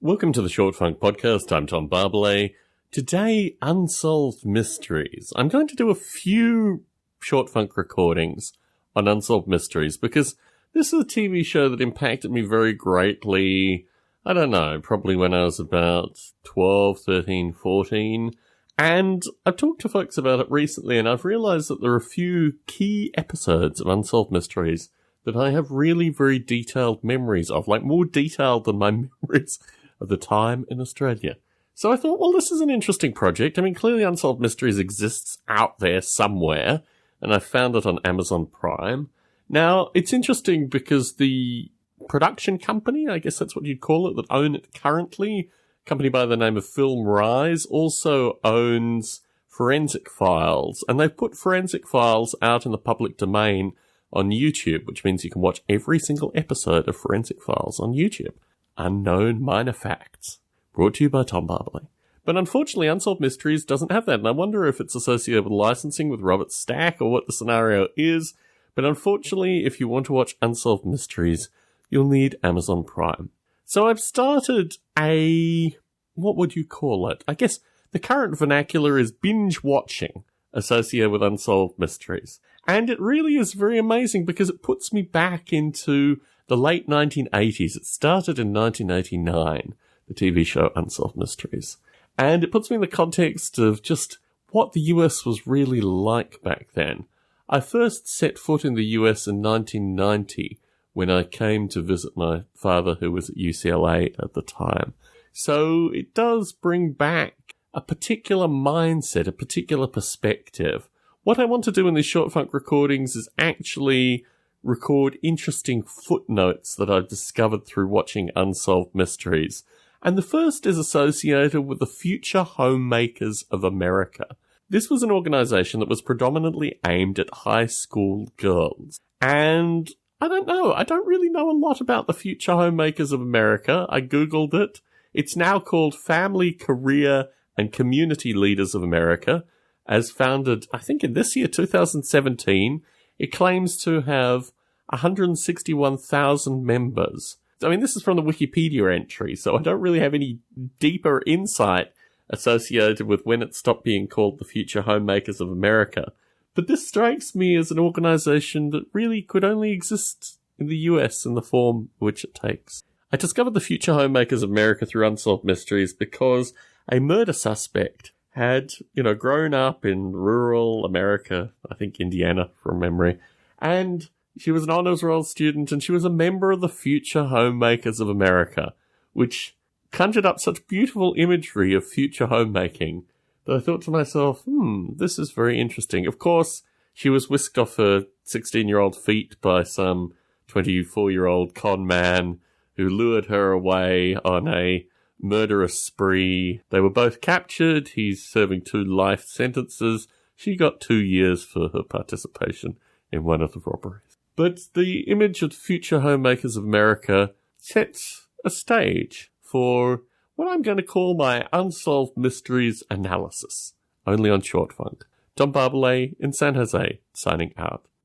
Welcome to the Short Funk Podcast. I'm Tom Barbalet. Today, Unsolved Mysteries. I'm going to do a few Short Funk recordings on Unsolved Mysteries because this is a TV show that impacted me very greatly, I don't know, probably when I was about 12, 13, 14. And I've talked to folks about it recently and I've realized that there are a few key episodes of Unsolved Mysteries that I have really very detailed memories of, like more detailed than my memories of the time in Australia. So I thought, well, this is an interesting project. I mean, clearly Unsolved Mysteries exists out there somewhere, and I found it on Amazon Prime. Now, it's interesting because the production company, I guess that's what you'd call it, that own it currently, a company by the name of Film Rise, also owns Forensic Files, and they've put Forensic Files out in the public domain on YouTube, which means you can watch every single episode of Forensic Files on YouTube. Unknown minor facts. Brought to you by Tom Barbalet. But unfortunately, Unsolved Mysteries doesn't have that, and I wonder if it's associated with licensing with Robert Stack or what the scenario is. But unfortunately, if you want to watch Unsolved Mysteries, you'll need Amazon Prime. So I've started what would you call it? I guess the current vernacular is binge watching associated with Unsolved Mysteries. And it really is very amazing because it puts me back into the late 1980s. It started in 1989, the TV show Unsolved Mysteries. And it puts me in the context of just what the US was really like back then. I first set foot in the US in 1990 when I came to visit my father, who was at UCLA at the time. So it does bring back a particular mindset, a particular perspective. What I want to do in these short funk recordings is actually record interesting footnotes that I've discovered through watching Unsolved Mysteries. And the first is associated with the Future Homemakers of America. This was an organization that was predominantly aimed at high school girls. And I don't really know a lot about the Future Homemakers of America. I Googled it. It's now called Family, Career, and Community Leaders of America, as founded, I think in this year, 2017. It claims to have 161,000 members. I mean, this is from the Wikipedia entry, so I don't really have any deeper insight associated with when it stopped being called the Future Homemakers of America. But this strikes me as an organization that really could only exist in the US in the form which it takes. I discovered the Future Homemakers of America through Unsolved Mysteries because a murder suspect had, grown up in rural America, I think Indiana from memory, and she was an honors roll student and she was a member of the Future Homemakers of America, which conjured up such beautiful imagery of future homemaking that I thought to myself, this is very interesting. Of course, she was whisked off her 16-year-old feet by some 24-year-old con man who lured her away on a murderous spree. They were both captured. He's serving 2 life sentences. She got 2 years for her participation in one of the robberies. But the image of Future Homemakers of America sets a stage for what I'm going to call my Unsolved Mysteries analysis, only on Short Funk. Tom Barbalet in San Jose, signing out.